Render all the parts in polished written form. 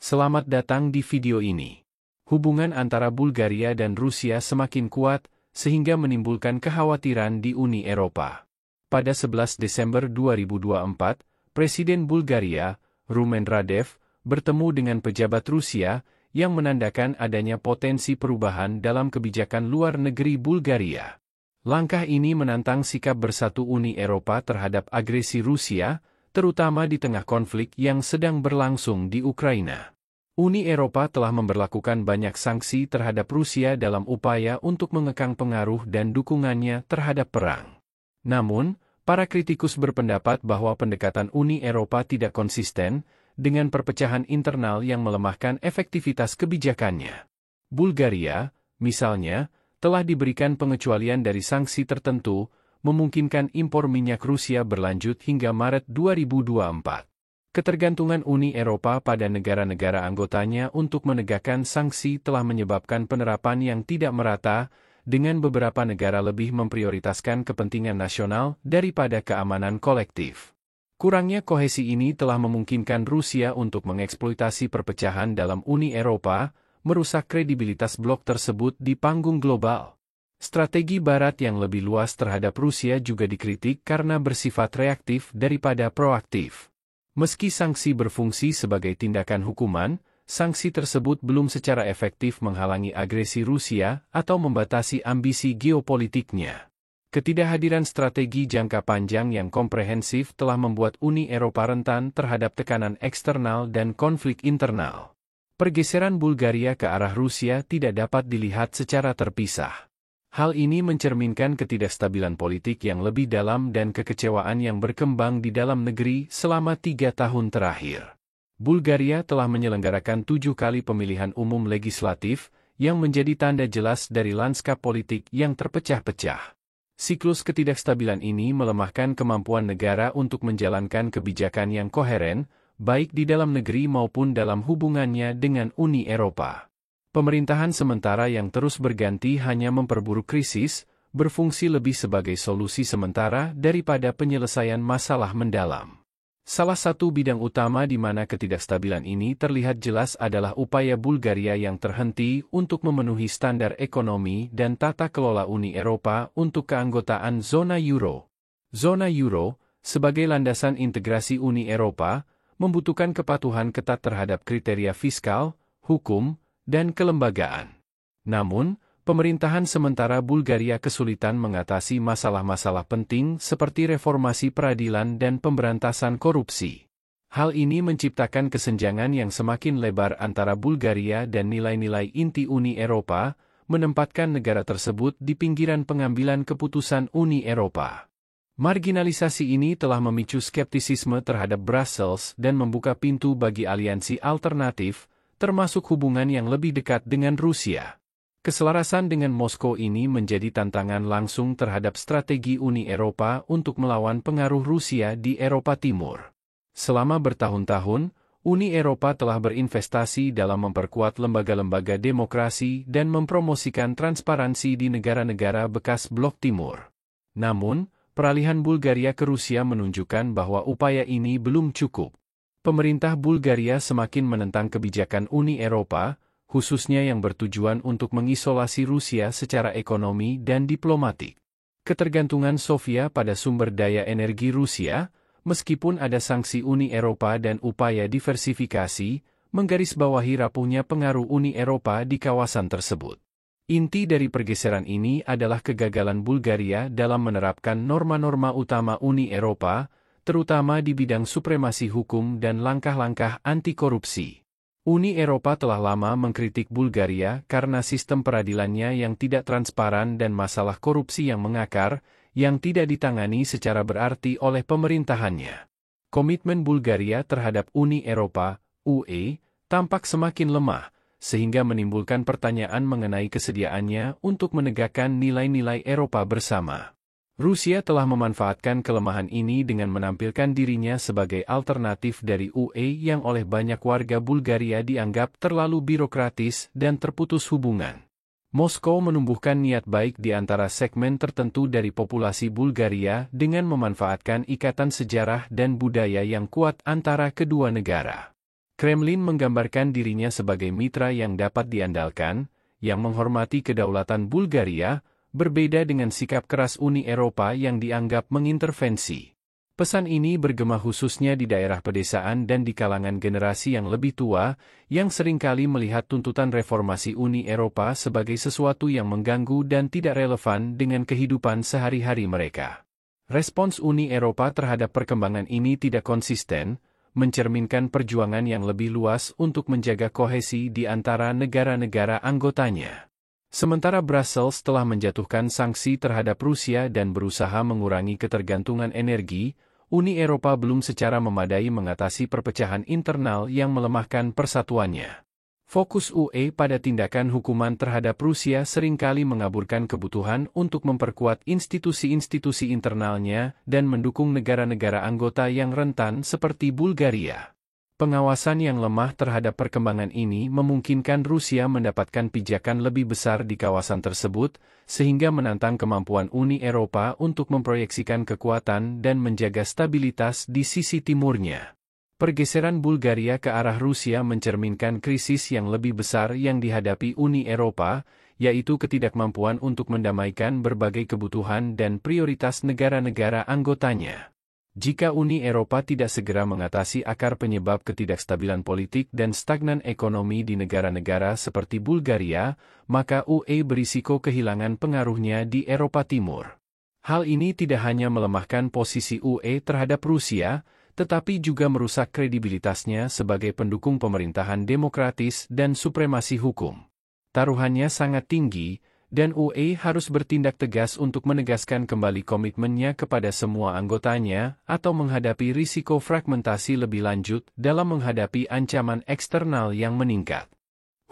Selamat datang di video ini. Hubungan antara Bulgaria dan Rusia semakin kuat, sehingga menimbulkan kekhawatiran di Uni Eropa. Pada 11 Desember 2024, Presiden Bulgaria, Rumen Radev, bertemu dengan pejabat Rusia, yang menandakan adanya potensi perubahan dalam kebijakan luar negeri Bulgaria. Langkah ini menantang sikap bersatu Uni Eropa terhadap agresi Rusia, terutama di tengah konflik yang sedang berlangsung di Ukraina. Uni Eropa telah memberlakukan banyak sanksi terhadap Rusia dalam upaya untuk mengekang pengaruh dan dukungannya terhadap perang. Namun, para kritikus berpendapat bahwa pendekatan Uni Eropa tidak konsisten, dengan perpecahan internal yang melemahkan efektivitas kebijakannya. Bulgaria, misalnya, telah diberikan pengecualian dari sanksi tertentu, memungkinkan impor minyak Rusia berlanjut hingga Maret 2024. Ketergantungan Uni Eropa pada negara-negara anggotanya untuk menegakkan sanksi telah menyebabkan penerapan yang tidak merata, dengan beberapa negara lebih memprioritaskan kepentingan nasional daripada keamanan kolektif. Kurangnya kohesi ini telah memungkinkan Rusia untuk mengeksploitasi perpecahan dalam Uni Eropa, merusak kredibilitas blok tersebut di panggung global. Strategi Barat yang lebih luas terhadap Rusia juga dikritik karena bersifat reaktif daripada proaktif. Meski sanksi berfungsi sebagai tindakan hukuman, sanksi tersebut belum secara efektif menghalangi agresi Rusia atau membatasi ambisi geopolitiknya. Ketidakhadiran strategi jangka panjang yang komprehensif telah membuat Uni Eropa rentan terhadap tekanan eksternal dan konflik internal. Pergeseran Bulgaria ke arah Rusia tidak dapat dilihat secara terpisah. Hal ini mencerminkan ketidakstabilan politik yang lebih dalam dan kekecewaan yang berkembang di dalam negeri selama 3 tahun terakhir. Bulgaria telah menyelenggarakan 7 kali pemilihan umum legislatif, yang menjadi tanda jelas dari lanskap politik yang terpecah-pecah. Siklus ketidakstabilan ini melemahkan kemampuan negara untuk menjalankan kebijakan yang koheren, baik di dalam negeri maupun dalam hubungannya dengan Uni Eropa. Pemerintahan sementara yang terus berganti hanya memperburuk krisis, berfungsi lebih sebagai solusi sementara daripada penyelesaian masalah mendalam. Salah satu bidang utama di mana ketidakstabilan ini terlihat jelas adalah upaya Bulgaria yang terhenti untuk memenuhi standar ekonomi dan tata kelola Uni Eropa untuk keanggotaan zona Euro. Zona Euro, sebagai landasan integrasi Uni Eropa, membutuhkan kepatuhan ketat terhadap kriteria fiskal, hukum, dan kelembagaan. Namun, pemerintahan sementara Bulgaria kesulitan mengatasi masalah-masalah penting seperti reformasi peradilan dan pemberantasan korupsi. Hal ini menciptakan kesenjangan yang semakin lebar antara Bulgaria dan nilai-nilai inti Uni Eropa, menempatkan negara tersebut di pinggiran pengambilan keputusan Uni Eropa. Marginalisasi ini telah memicu skeptisisme terhadap Brussels dan membuka pintu bagi aliansi alternatif, termasuk hubungan yang lebih dekat dengan Rusia. Keselarasan dengan Moskow ini menjadi tantangan langsung terhadap strategi Uni Eropa untuk melawan pengaruh Rusia di Eropa Timur. Selama bertahun-tahun, Uni Eropa telah berinvestasi dalam memperkuat lembaga-lembaga demokrasi dan mempromosikan transparansi di negara-negara bekas Blok Timur. Namun, peralihan Bulgaria ke Rusia menunjukkan bahwa upaya ini belum cukup. Pemerintah Bulgaria semakin menentang kebijakan Uni Eropa, khususnya yang bertujuan untuk mengisolasi Rusia secara ekonomi dan diplomatik. Ketergantungan Sofia pada sumber daya energi Rusia, meskipun ada sanksi Uni Eropa dan upaya diversifikasi, menggarisbawahi rapuhnya pengaruh Uni Eropa di kawasan tersebut. Inti dari pergeseran ini adalah kegagalan Bulgaria dalam menerapkan norma-norma utama Uni Eropa, terutama di bidang supremasi hukum dan langkah-langkah anti-korupsi. Uni Eropa telah lama mengkritik Bulgaria karena sistem peradilannya yang tidak transparan dan masalah korupsi yang mengakar, yang tidak ditangani secara berarti oleh pemerintahannya. Komitmen Bulgaria terhadap Uni Eropa, UE, tampak semakin lemah, sehingga menimbulkan pertanyaan mengenai kesediaannya untuk menegakkan nilai-nilai Eropa bersama. Rusia telah memanfaatkan kelemahan ini dengan menampilkan dirinya sebagai alternatif dari UE yang oleh banyak warga Bulgaria dianggap terlalu birokratis dan terputus hubungan. Moskow menumbuhkan niat baik di antara segmen tertentu dari populasi Bulgaria dengan memanfaatkan ikatan sejarah dan budaya yang kuat antara kedua negara. Kremlin menggambarkan dirinya sebagai mitra yang dapat diandalkan, yang menghormati kedaulatan Bulgaria, berbeda dengan sikap keras Uni Eropa yang dianggap mengintervensi. Pesan ini bergema khususnya di daerah pedesaan dan di kalangan generasi yang lebih tua, yang seringkali melihat tuntutan reformasi Uni Eropa sebagai sesuatu yang mengganggu dan tidak relevan dengan kehidupan sehari-hari mereka. Respons Uni Eropa terhadap perkembangan ini tidak konsisten, mencerminkan perjuangan yang lebih luas untuk menjaga kohesi di antara negara-negara anggotanya. Sementara Brussels telah menjatuhkan sanksi terhadap Rusia dan berusaha mengurangi ketergantungan energi, Uni Eropa belum secara memadai mengatasi perpecahan internal yang melemahkan persatuannya. Fokus UE pada tindakan hukuman terhadap Rusia seringkali mengaburkan kebutuhan untuk memperkuat institusi-institusi internalnya dan mendukung negara-negara anggota yang rentan seperti Bulgaria. Pengawasan yang lemah terhadap perkembangan ini memungkinkan Rusia mendapatkan pijakan lebih besar di kawasan tersebut, sehingga menantang kemampuan Uni Eropa untuk memproyeksikan kekuatan dan menjaga stabilitas di sisi timurnya. Pergeseran Bulgaria ke arah Rusia mencerminkan krisis yang lebih besar yang dihadapi Uni Eropa, yaitu ketidakmampuan untuk mendamaikan berbagai kebutuhan dan prioritas negara-negara anggotanya. Jika Uni Eropa tidak segera mengatasi akar penyebab ketidakstabilan politik dan stagnan ekonomi di negara-negara seperti Bulgaria, maka UE berisiko kehilangan pengaruhnya di Eropa Timur. Hal ini tidak hanya melemahkan posisi UE terhadap Rusia, tetapi juga merusak kredibilitasnya sebagai pendukung pemerintahan demokratis dan supremasi hukum. Taruhannya sangat tinggi, dan UE harus bertindak tegas untuk menegaskan kembali komitmennya kepada semua anggotanya atau menghadapi risiko fragmentasi lebih lanjut dalam menghadapi ancaman eksternal yang meningkat.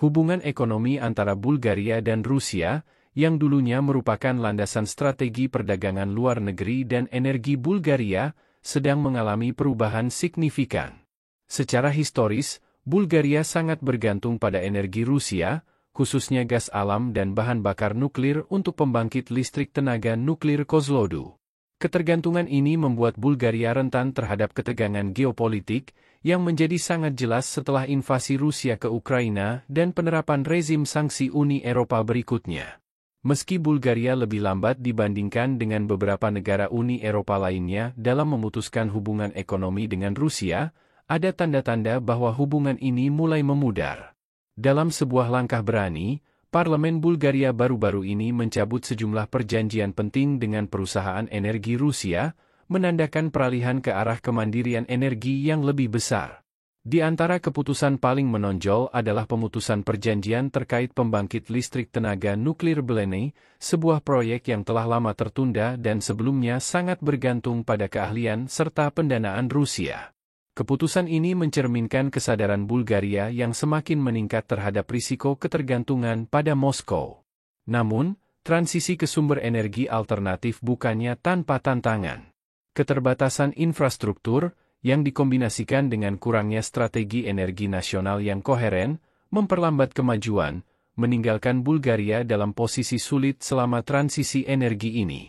Hubungan ekonomi antara Bulgaria dan Rusia, yang dulunya merupakan landasan strategi perdagangan luar negeri dan energi Bulgaria, sedang mengalami perubahan signifikan. Secara historis, Bulgaria sangat bergantung pada energi Rusia, khususnya gas alam dan bahan bakar nuklir untuk pembangkit listrik tenaga nuklir Kozloduy. Ketergantungan ini membuat Bulgaria rentan terhadap ketegangan geopolitik, yang menjadi sangat jelas setelah invasi Rusia ke Ukraina dan penerapan rezim sanksi Uni Eropa berikutnya. Meski Bulgaria lebih lambat dibandingkan dengan beberapa negara Uni Eropa lainnya dalam memutuskan hubungan ekonomi dengan Rusia, ada tanda-tanda bahwa hubungan ini mulai memudar. Dalam sebuah langkah berani, Parlemen Bulgaria baru-baru ini mencabut sejumlah perjanjian penting dengan perusahaan energi Rusia, menandakan peralihan ke arah kemandirian energi yang lebih besar. Di antara keputusan paling menonjol adalah pemutusan perjanjian terkait pembangkit listrik tenaga nuklir Beleney, sebuah proyek yang telah lama tertunda dan sebelumnya sangat bergantung pada keahlian serta pendanaan Rusia. Keputusan ini mencerminkan kesadaran Bulgaria yang semakin meningkat terhadap risiko ketergantungan pada Moskow. Namun, transisi ke sumber energi alternatif bukannya tanpa tantangan. Keterbatasan infrastruktur, yang dikombinasikan dengan kurangnya strategi energi nasional yang koheren, memperlambat kemajuan, meninggalkan Bulgaria dalam posisi sulit selama transisi energi ini.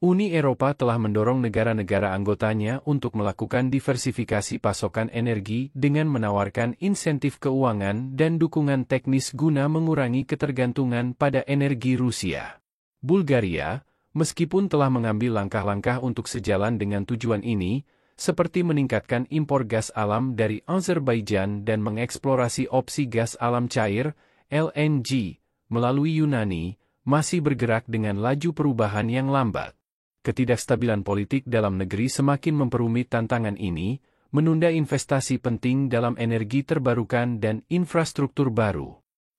Uni Eropa telah mendorong negara-negara anggotanya untuk melakukan diversifikasi pasokan energi dengan menawarkan insentif keuangan dan dukungan teknis guna mengurangi ketergantungan pada energi Rusia. Bulgaria, meskipun telah mengambil langkah-langkah untuk sejalan dengan tujuan ini, seperti meningkatkan impor gas alam dari Azerbaijan dan mengeksplorasi opsi gas alam cair, LNG, melalui Yunani, masih bergerak dengan laju perubahan yang lambat. Ketidakstabilan politik dalam negeri semakin memperumit tantangan ini, menunda investasi penting dalam energi terbarukan dan infrastruktur baru.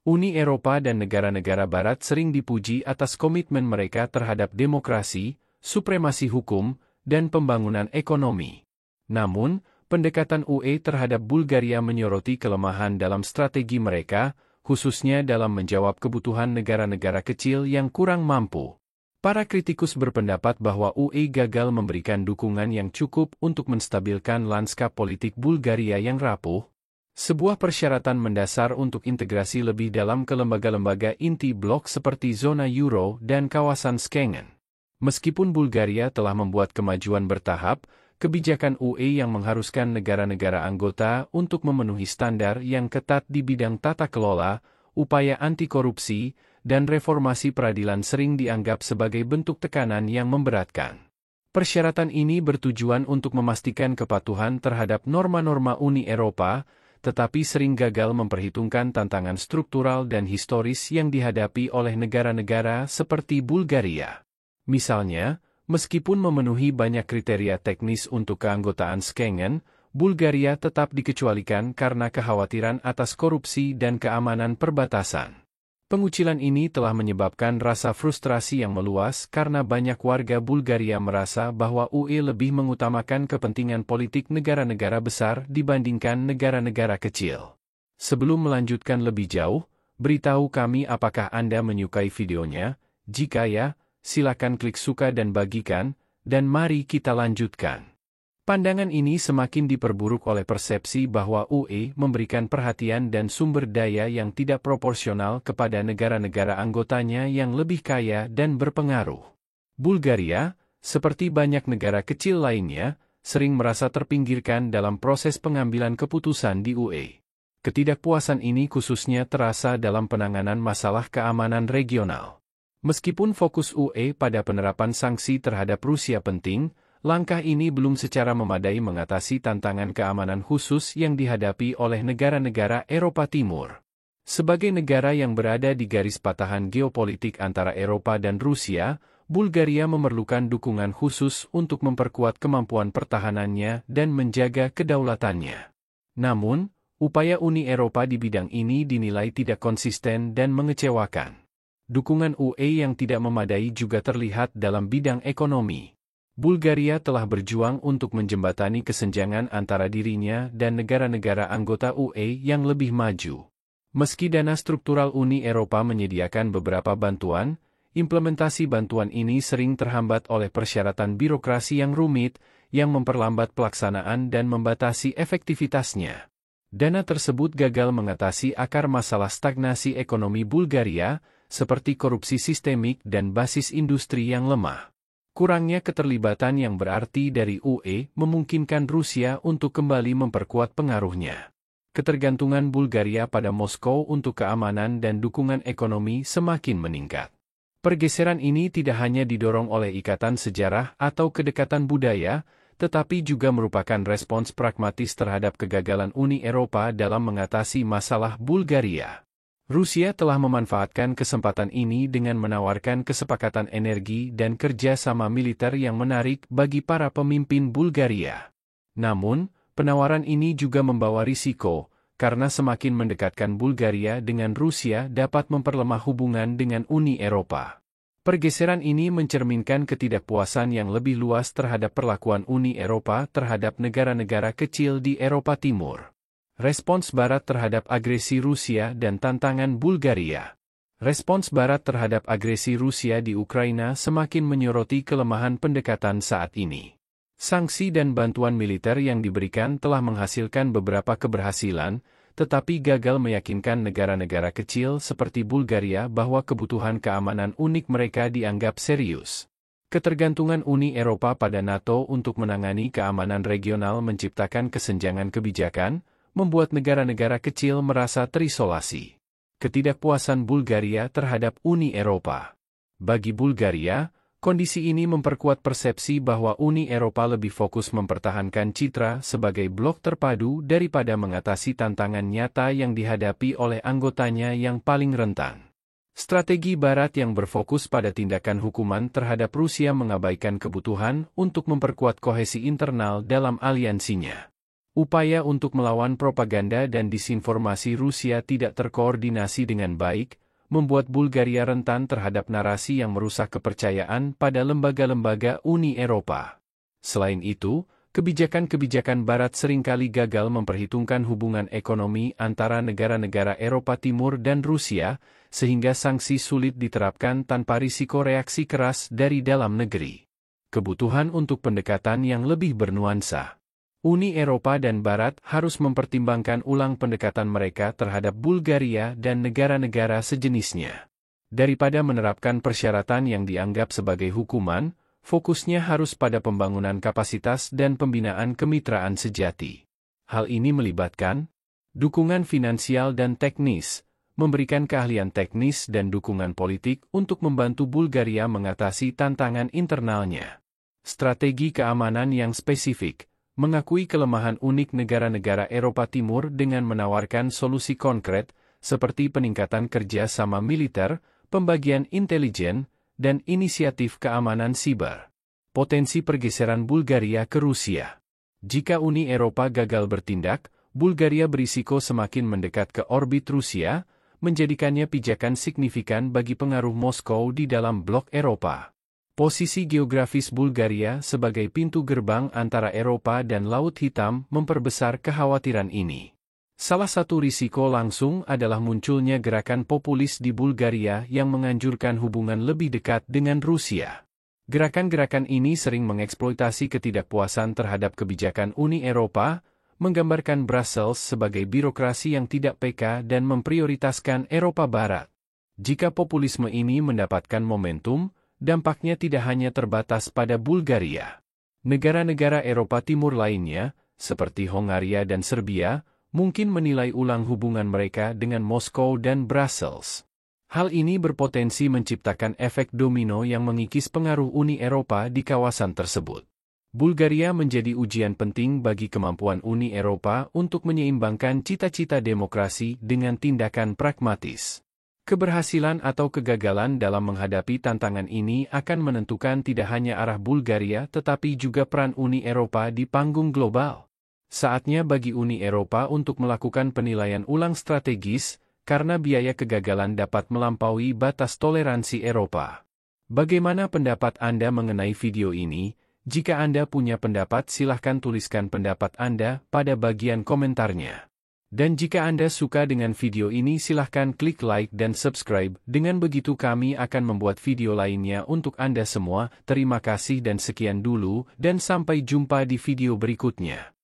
Uni Eropa dan negara-negara Barat sering dipuji atas komitmen mereka terhadap demokrasi, supremasi hukum, dan pembangunan ekonomi. Namun, pendekatan UE terhadap Bulgaria menyoroti kelemahan dalam strategi mereka, khususnya dalam menjawab kebutuhan negara-negara kecil yang kurang mampu. Para kritikus berpendapat bahwa UE gagal memberikan dukungan yang cukup untuk menstabilkan lanskap politik Bulgaria yang rapuh, sebuah persyaratan mendasar untuk integrasi lebih dalam ke lembaga-lembaga inti blok seperti zona Euro dan kawasan Schengen. Meskipun Bulgaria telah membuat kemajuan bertahap, kebijakan UE yang mengharuskan negara-negara anggota untuk memenuhi standar yang ketat di bidang tata kelola, upaya anti-korupsi, dan reformasi peradilan sering dianggap sebagai bentuk tekanan yang memberatkan. Persyaratan ini bertujuan untuk memastikan kepatuhan terhadap norma-norma Uni Eropa, tetapi sering gagal memperhitungkan tantangan struktural dan historis yang dihadapi oleh negara-negara seperti Bulgaria. Misalnya, meskipun memenuhi banyak kriteria teknis untuk keanggotaan Schengen, Bulgaria tetap dikecualikan karena kekhawatiran atas korupsi dan keamanan perbatasan. Pengucilan ini telah menyebabkan rasa frustrasi yang meluas karena banyak warga Bulgaria merasa bahwa UE lebih mengutamakan kepentingan politik negara-negara besar dibandingkan negara-negara kecil. Sebelum melanjutkan lebih jauh, beritahu kami apakah Anda menyukai videonya. Jika ya, silakan klik suka dan bagikan, dan mari kita lanjutkan. Pandangan ini semakin diperburuk oleh persepsi bahwa UE memberikan perhatian dan sumber daya yang tidak proporsional kepada negara-negara anggotanya yang lebih kaya dan berpengaruh. Bulgaria, seperti banyak negara kecil lainnya, sering merasa terpinggirkan dalam proses pengambilan keputusan di UE. Ketidakpuasan ini khususnya terasa dalam penanganan masalah keamanan regional. Meskipun fokus UE pada penerapan sanksi terhadap Rusia penting, langkah ini belum secara memadai mengatasi tantangan keamanan khusus yang dihadapi oleh negara-negara Eropa Timur. Sebagai negara yang berada di garis patahan geopolitik antara Eropa dan Rusia, Bulgaria memerlukan dukungan khusus untuk memperkuat kemampuan pertahanannya dan menjaga kedaulatannya. Namun, upaya Uni Eropa di bidang ini dinilai tidak konsisten dan mengecewakan. Dukungan UE yang tidak memadai juga terlihat dalam bidang ekonomi. Bulgaria telah berjuang untuk menjembatani kesenjangan antara dirinya dan negara-negara anggota UE yang lebih maju. Meski dana struktural Uni Eropa menyediakan beberapa bantuan, implementasi bantuan ini sering terhambat oleh persyaratan birokrasi yang rumit, yang memperlambat pelaksanaan dan membatasi efektivitasnya. Dana tersebut gagal mengatasi akar masalah stagnasi ekonomi Bulgaria, seperti korupsi sistemik dan basis industri yang lemah. Kurangnya keterlibatan yang berarti dari UE memungkinkan Rusia untuk kembali memperkuat pengaruhnya. Ketergantungan Bulgaria pada Moskow untuk keamanan dan dukungan ekonomi semakin meningkat. Pergeseran ini tidak hanya didorong oleh ikatan sejarah atau kedekatan budaya, tetapi juga merupakan respons pragmatis terhadap kegagalan Uni Eropa dalam mengatasi masalah Bulgaria. Rusia telah memanfaatkan kesempatan ini dengan menawarkan kesepakatan energi dan kerja sama militer yang menarik bagi para pemimpin Bulgaria. Namun, penawaran ini juga membawa risiko, karena semakin mendekatkan Bulgaria dengan Rusia dapat memperlemah hubungan dengan Uni Eropa. Pergeseran ini mencerminkan ketidakpuasan yang lebih luas terhadap perlakuan Uni Eropa terhadap negara-negara kecil di Eropa Timur. Respons Barat terhadap agresi Rusia dan tantangan Bulgaria. Respons Barat terhadap agresi Rusia di Ukraina semakin menyoroti kelemahan pendekatan saat ini. Sanksi dan bantuan militer yang diberikan telah menghasilkan beberapa keberhasilan, tetapi gagal meyakinkan negara-negara kecil seperti Bulgaria bahwa kebutuhan keamanan unik mereka dianggap serius. Ketergantungan Uni Eropa pada NATO untuk menangani keamanan regional menciptakan kesenjangan kebijakan, membuat negara-negara kecil merasa terisolasi. Ketidakpuasan Bulgaria terhadap Uni Eropa. Bagi Bulgaria, kondisi ini memperkuat persepsi bahwa Uni Eropa lebih fokus mempertahankan citra sebagai blok terpadu daripada mengatasi tantangan nyata yang dihadapi oleh anggotanya yang paling rentan. Strategi Barat yang berfokus pada tindakan hukuman terhadap Rusia mengabaikan kebutuhan untuk memperkuat kohesi internal dalam aliansinya. Upaya untuk melawan propaganda dan disinformasi Rusia tidak terkoordinasi dengan baik, membuat Bulgaria rentan terhadap narasi yang merusak kepercayaan pada lembaga-lembaga Uni Eropa. Selain itu, kebijakan-kebijakan Barat seringkali gagal memperhitungkan hubungan ekonomi antara negara-negara Eropa Timur dan Rusia, sehingga sanksi sulit diterapkan tanpa risiko reaksi keras dari dalam negeri. Kebutuhan untuk pendekatan yang lebih bernuansa. Uni Eropa dan Barat harus mempertimbangkan ulang pendekatan mereka terhadap Bulgaria dan negara-negara sejenisnya. Daripada menerapkan persyaratan yang dianggap sebagai hukuman, fokusnya harus pada pembangunan kapasitas dan pembinaan kemitraan sejati. Hal ini melibatkan dukungan finansial dan teknis, memberikan keahlian teknis dan dukungan politik untuk membantu Bulgaria mengatasi tantangan internalnya. Strategi keamanan yang spesifik, mengakui kelemahan unik negara-negara Eropa Timur dengan menawarkan solusi konkret, seperti peningkatan kerja sama militer, pembagian intelijen, dan inisiatif keamanan siber. Potensi pergeseran Bulgaria ke Rusia. Jika Uni Eropa gagal bertindak, Bulgaria berisiko semakin mendekat ke orbit Rusia, menjadikannya pijakan signifikan bagi pengaruh Moskow di dalam blok Eropa. Posisi geografis Bulgaria sebagai pintu gerbang antara Eropa dan Laut Hitam memperbesar kekhawatiran ini. Salah satu risiko langsung adalah munculnya gerakan populis di Bulgaria yang menganjurkan hubungan lebih dekat dengan Rusia. Gerakan-gerakan ini sering mengeksploitasi ketidakpuasan terhadap kebijakan Uni Eropa, menggambarkan Brussels sebagai birokrasi yang tidak peka dan memprioritaskan Eropa Barat. Jika populisme ini mendapatkan momentum, dampaknya tidak hanya terbatas pada Bulgaria. Negara-negara Eropa Timur lainnya, seperti Hongaria dan Serbia, mungkin menilai ulang hubungan mereka dengan Moskow dan Brussels. Hal ini berpotensi menciptakan efek domino yang mengikis pengaruh Uni Eropa di kawasan tersebut. Bulgaria menjadi ujian penting bagi kemampuan Uni Eropa untuk menyeimbangkan cita-cita demokrasi dengan tindakan pragmatis. Keberhasilan atau kegagalan dalam menghadapi tantangan ini akan menentukan tidak hanya arah Bulgaria tetapi juga peran Uni Eropa di panggung global. Saatnya bagi Uni Eropa untuk melakukan penilaian ulang strategis, karena biaya kegagalan dapat melampaui batas toleransi Eropa. Bagaimana pendapat Anda mengenai video ini? Jika Anda punya pendapat, silahkan tuliskan pendapat Anda pada bagian komentarnya. Dan jika Anda suka dengan video ini, silahkan klik like dan subscribe. Dengan begitu kami akan membuat video lainnya untuk Anda semua. Terima kasih dan sekian dulu, dan sampai jumpa di video berikutnya.